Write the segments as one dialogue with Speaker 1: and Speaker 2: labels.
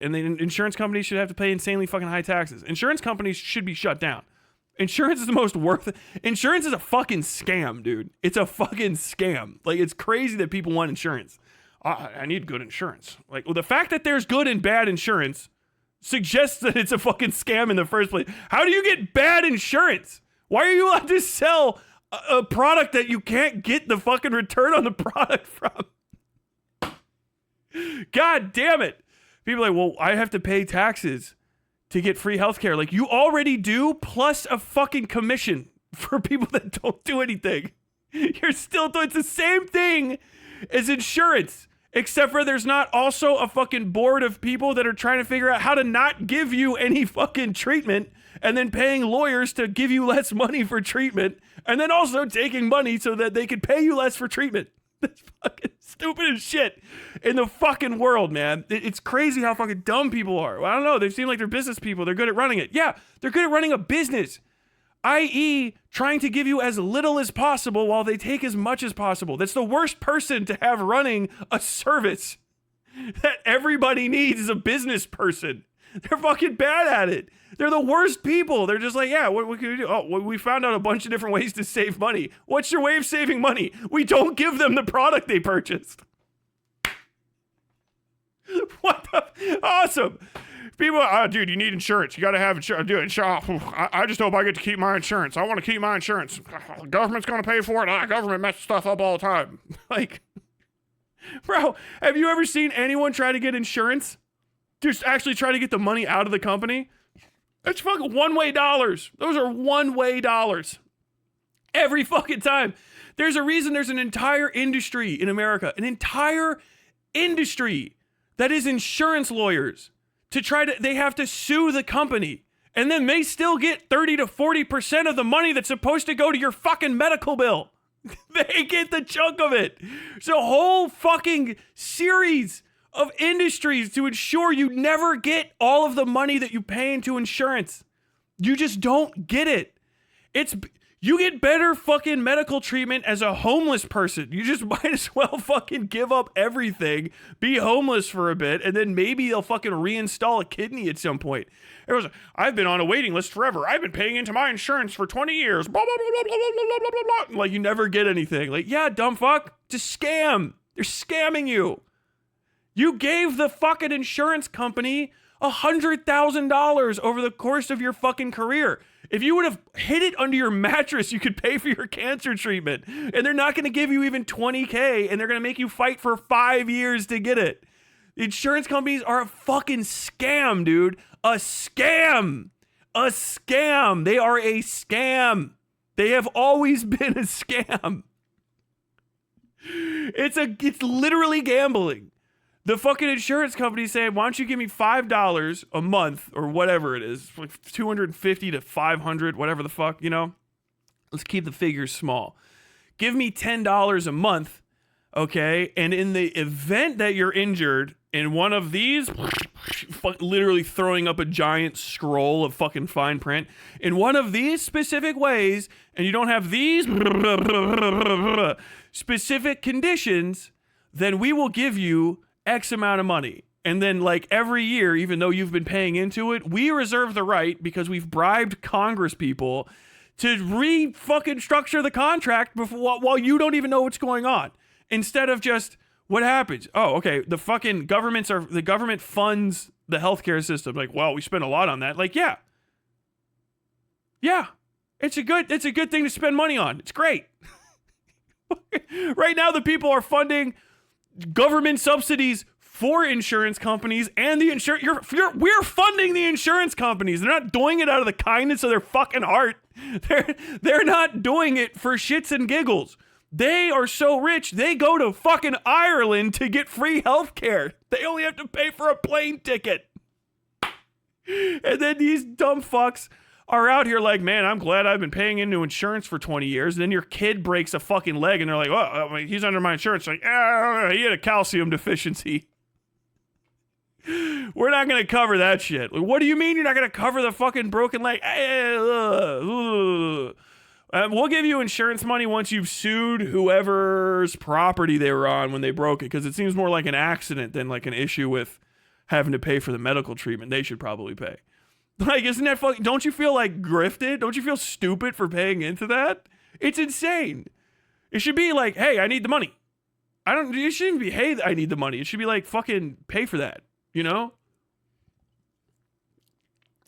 Speaker 1: And then insurance companies should have to pay insanely fucking high taxes. Insurance companies should be shut down. Insurance is the most insurance is a fucking scam, dude. It's a fucking scam. Like, it's crazy that people want insurance. I need good insurance. Like, well, the fact that there's good and bad insurance suggests that it's a fucking scam in the first place. How do you get bad insurance? Why are you allowed to sell a product that you can't get the fucking return on the product from? God damn it. People are like, well, I have to pay taxes to get free healthcare. Like, you already do, plus a fucking commission for people that don't do anything. You're still doing, it's the same thing as insurance, except for there's not also a fucking board of people that are trying to figure out how to not give you any fucking treatment, and then paying lawyers to give you less money for treatment, and then also taking money so that they could pay you less for treatment. That's fucking stupid as shit in the fucking world, man. It's crazy how fucking dumb people are. Well, I don't know. They seem like they're business people. They're good at running it. Yeah, they're good at running a business, i.e. trying to give you as little as possible while they take as much as possible. That's the worst person to have running a service that everybody needs is a business person. They're fucking bad at it. They're the worst people. They're just like, yeah, what can we do? Oh, well, we found out a bunch of different ways to save money. What's your way of saving money? We don't give them the product they purchased. What the? Awesome. People, dude, you need insurance. You got to have insurance. Dude, I just hope I get to keep my insurance. I want to keep my insurance. The government's going to pay for it. Government messes stuff up all the time. Like, bro, have you ever seen anyone try to get insurance? Just actually try to get the money out of the company? It's fucking one-way dollars. Those are one-way dollars. Every fucking time. There's a reason there's an entire industry in America, an entire industry that is insurance lawyers they have to sue the company. And then they still get 30 to 40% of the money that's supposed to go to your fucking medical bill. They get the chunk of it. It's a whole fucking series of industries to ensure you never get all of the money that you pay into insurance. You just don't get it. You get better fucking medical treatment as a homeless person. You just might as well fucking give up everything, be homeless for a bit, and then maybe they'll fucking reinstall a kidney at some point. I've been on a waiting list forever. I've been paying into my insurance for 20 years. Blah, blah, blah, blah, blah, blah, blah, blah. Like, you never get anything. Like, yeah, dumb fuck. Just scam. They're scamming you. You gave the fucking insurance company $100,000 over the course of your fucking career. If you would have hid it under your mattress, you could pay for your cancer treatment. And they're not going to give you even $20K, and they're going to make you fight for 5 years to get it. The insurance companies are a fucking scam, dude. A scam. A scam. They are a scam. They have always been a scam. It's literally gambling. The fucking insurance company saying, why don't you give me $5 a month or whatever it is, like $250 to $500, whatever the fuck, you know? Let's keep the figures small. Give me $10 a month, okay? And in the event that you're injured in one of these, literally throwing up a giant scroll of fucking fine print, in one of these specific ways, and you don't have these specific conditions, then we will give you X amount of money. And then, like, every year, even though you've been paying into it, we reserve the right, because we've bribed Congress people, to re-fucking structure the contract while you don't even know what's going on. Instead of just, what happens? Oh, okay, the government funds the healthcare system. Like, well, we spend a lot on that. Like, yeah. Yeah. It's a good thing to spend money on. It's great. Right now, the people are funding government subsidies for insurance companies, and the we're funding the insurance companies. They're not doing it out of the kindness of their fucking heart. They're not doing it for shits and giggles. They are so rich, they go to fucking Ireland to get free healthcare. They only have to pay for a plane ticket. And then these dumb fucks are out here like, man, I'm glad I've been paying into insurance for 20 years. And then your kid breaks a fucking leg and they're like, well, he's under my insurance. Like, he had a calcium deficiency. We're not going to cover that shit. Like, what do you mean you're not going to cover the fucking broken leg? We'll give you insurance money once you've sued whoever's property they were on when they broke it, because it seems more like an accident than like an issue with having to pay for the medical treatment they should probably pay. Like, isn't that fucking, don't you feel like grifted? Don't you feel stupid for paying into that? It's insane. It should be like, hey, I need the money. It shouldn't be, hey, I need the money. It should be like, fucking pay for that, you know?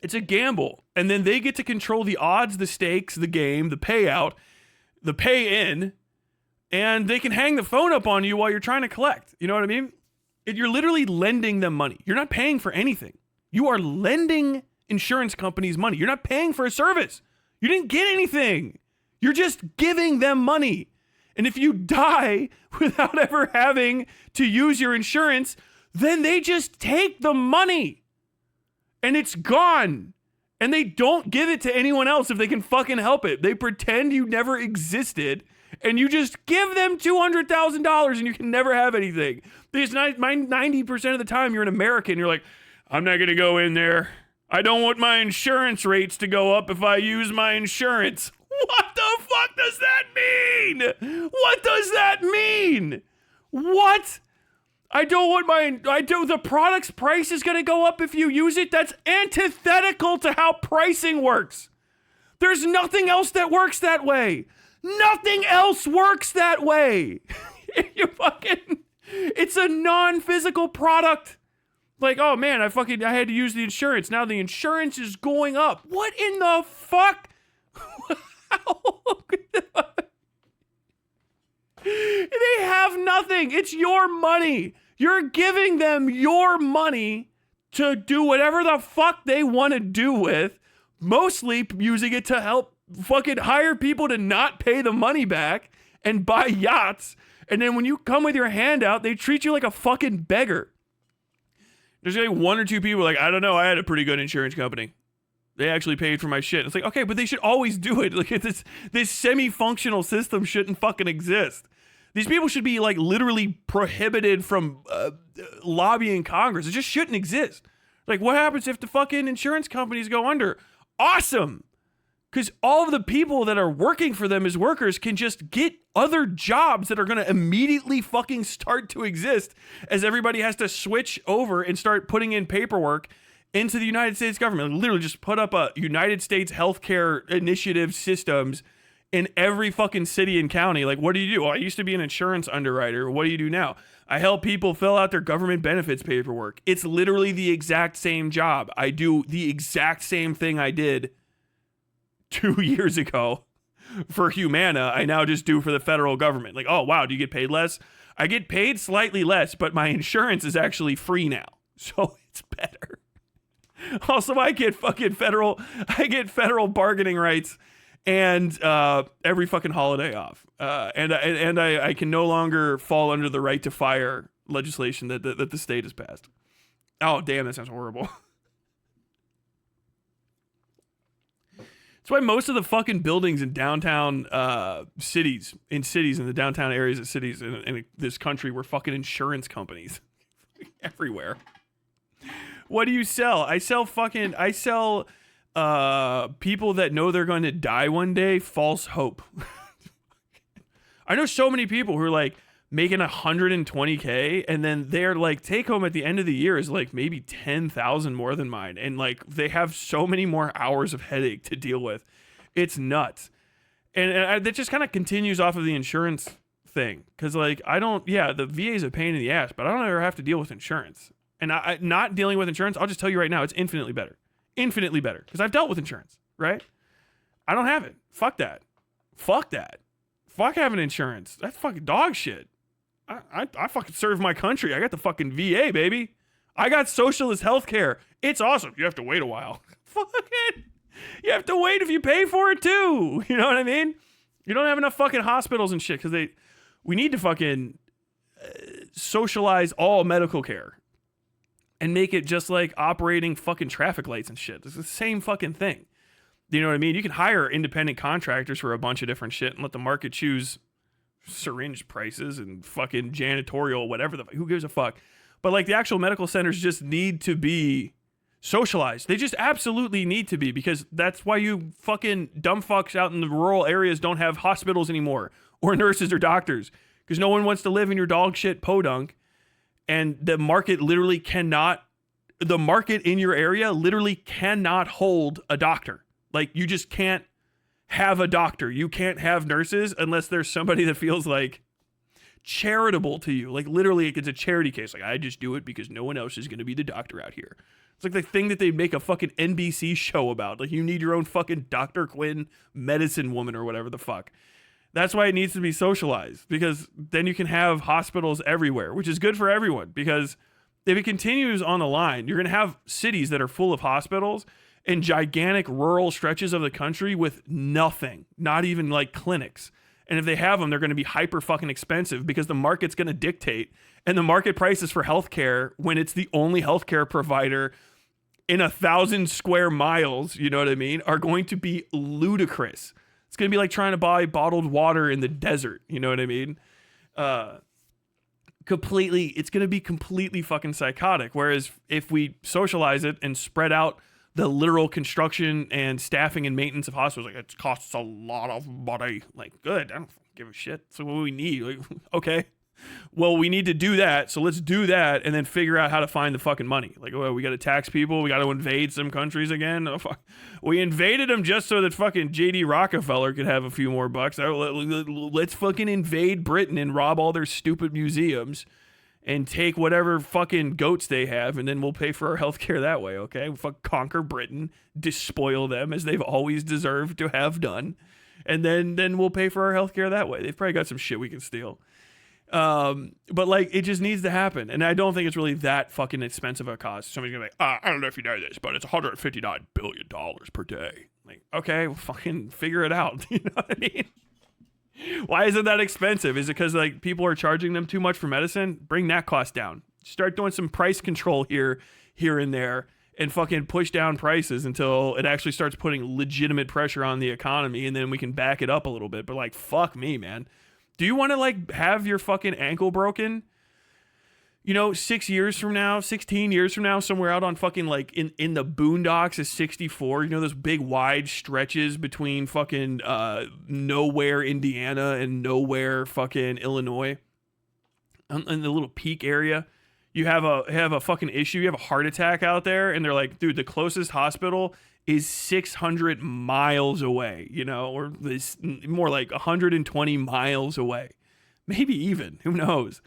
Speaker 1: It's a gamble. And then they get to control the odds, the stakes, the game, the payout, the pay in, and they can hang the phone up on you while you're trying to collect. You know what I mean? You're literally lending them money. You're not paying for anything. You are lending insurance companies money. You're not paying for a service. You didn't get anything. You're just giving them money. And if you die without ever having to use your insurance, then they just take the money and it's gone. And they don't give it to anyone else if they can fucking help it. They pretend you never existed and you just give them $200,000 and you can never have anything. Because 90% of the time you're an American, you're like, I'm not going to go in there. I don't want my insurance rates to go up if I use my insurance. What the fuck does that mean? What does that mean? What? The product's price is going to go up if you use it? That's antithetical to how pricing works. There's nothing else that works that way. Nothing else works that way. It's a non-physical product. Like, oh man, I had to use the insurance. Now the insurance is going up. What in the fuck? They have nothing. It's your money. You're giving them your money to do whatever the fuck they want to do with, mostly using it to help fucking hire people to not pay the money back and buy yachts. And then when you come with your hand out, they treat you like a fucking beggar. There's like one or two people like, I don't know, I had a pretty good insurance company. They actually paid for my shit. It's like, okay, but they should always do it. Like, this semi-functional system shouldn't fucking exist. These people should be like literally prohibited from lobbying Congress. It just shouldn't exist. Like, what happens if the fucking insurance companies go under? Awesome. Because all of the people that are working for them as workers can just get other jobs that are going to immediately fucking start to exist as everybody has to switch over and start putting in paperwork into the United States government. Like, literally just put up a United States healthcare initiative systems in every fucking city and county. Like, what do you do? Well, I used to be an insurance underwriter. What do you do now? I help people fill out their government benefits paperwork. It's literally the exact same job. I do the exact same thing I did 2 years ago for Humana. I now just do for the federal government. Like, oh, wow, do you get paid less? I get paid slightly less, but my insurance is actually free now. So it's better. Also, I get federal bargaining rights and every fucking holiday off. And I can no longer fall under the right to fire legislation that the state has passed. Oh, damn, that sounds horrible. That's why most of the fucking buildings in downtown cities, in the downtown areas of cities in this country were fucking insurance companies. Everywhere. What do you sell? I sell people that know they're going to die one day false hope. I know so many people who are like making $120K and then their like take home at the end of the year is like maybe 10,000 more than mine. And like they have so many more hours of headache to deal with. It's nuts. And that just kind of continues off of the insurance thing. Cause like, the VA is a pain in the ass, but I don't ever have to deal with insurance. And I not dealing with insurance, I'll just tell you right now, it's infinitely better. Infinitely better. Because I've dealt with insurance, right? I don't have it. Fuck that. Fuck having insurance. That's fucking dog shit. I fucking serve my country. I got the fucking VA, baby. I got socialist healthcare. It's awesome. You have to wait a while. Fuck it. You have to wait if you pay for it too. You know what I mean? You don't have enough fucking hospitals and shit because we need to fucking socialize all medical care. And make it just like operating fucking traffic lights and shit. It's the same fucking thing. You know what I mean? You can hire independent contractors for a bunch of different shit and let the market choose syringe prices and fucking janitorial, whatever who gives a fuck? But like the actual medical centers just need to be socialized. They just absolutely need to be because that's why you fucking dumb fucks out in the rural areas don't have hospitals anymore or nurses or doctors because no one wants to live in your dog shit podunk. And the market literally cannot the market in your area literally cannot hold a doctor. Like, you just can't have a doctor. You can't have nurses unless there's somebody that feels like charitable to you. Like, literally, it's a charity case. Like, I just do it because no one else is going to be the doctor out here. It's like the thing that they make a fucking NBC show about. Like, you need your own fucking Dr. Quinn medicine woman or whatever the fuck. That's why it needs to be socialized, because then you can have hospitals everywhere, which is good for everyone. Because if it continues on the line, you're going to have cities that are full of hospitals and gigantic rural stretches of the country with nothing, not even like clinics. And if they have them, they're going to be hyper fucking expensive because the market's going to dictate. And the market prices for healthcare, when it's the only healthcare provider in 1,000 square miles, you know what I mean, are going to be ludicrous. It's going to be like trying to buy bottled water in the desert, you know what I mean? It's going to be completely fucking psychotic. Whereas if we socialize it and spread out the literal construction and staffing and maintenance of hospitals, like, it costs a lot of money. Like, good, I don't give a shit. So what we need, like, okay, well, we need to do that. So let's do that and then figure out how to find the fucking money. Like, well, we got to tax people. We got to invade some countries again. Oh, fuck. We invaded them just so that fucking JD Rockefeller could have a few more bucks. Let's fucking invade Britain and rob all their stupid museums and take whatever fucking goats they have, and then we'll pay for our healthcare that way, okay? We'll fuck conquer Britain, despoil them as they've always deserved to have done, and then we'll pay for our healthcare that way. They've probably got some shit we can steal. But like, it just needs to happen, and I don't think it's really that fucking expensive a cost. Somebody's gonna be like, I don't know if you know this, but it's $159 billion per day. Like, okay, well, fucking figure it out. You know what I mean? Why is it that expensive? Is it because like people are charging them too much for medicine? Bring that cost down. Start doing some price control here and there, and fucking push down prices until it actually starts putting legitimate pressure on the economy, and then we can back it up a little bit. But like, fuck me, man. Do you want to like have your fucking ankle broken, you know, 16 years from now, somewhere out on fucking like in the boondocks of 64, you know, those big wide stretches between fucking nowhere Indiana and nowhere fucking Illinois, in the little peak area? You have a fucking issue, you have a heart attack out there, and they're like, dude, the closest hospital is 600 miles away, you know, or this more like 120 miles away, maybe even, who knows?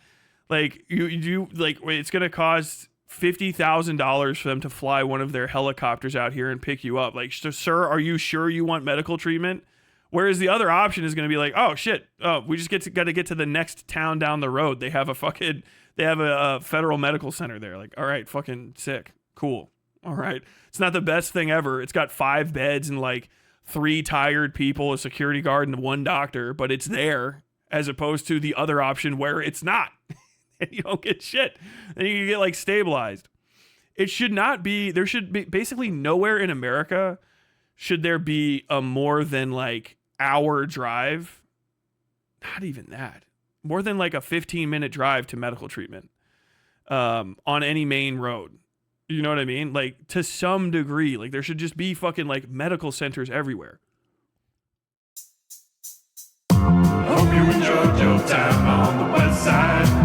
Speaker 1: Like, you like, it's going to cost $50,000 for them to fly one of their helicopters out here and pick you up. Like, sir, are you sure you want medical treatment? Whereas the other option is going to be like, oh shit, we just got to get to the next town down the road. They have a federal medical center there. Like, all right, fucking sick, cool. All right, it's not the best thing ever. It's got 5 beds and like 3 tired people, a security guard, and 1 doctor, but it's there, as opposed to the other option where it's not. And you don't get shit. And you get like stabilized. It should not be, there should be basically nowhere in America should there be a more than like hour drive. Not even that. More than like a 15-minute drive to medical treatment on any main road. You know what I mean? Like, to some degree, like there should just be fucking like medical centers everywhere.
Speaker 2: Hope you enjoyed your time on the Westside.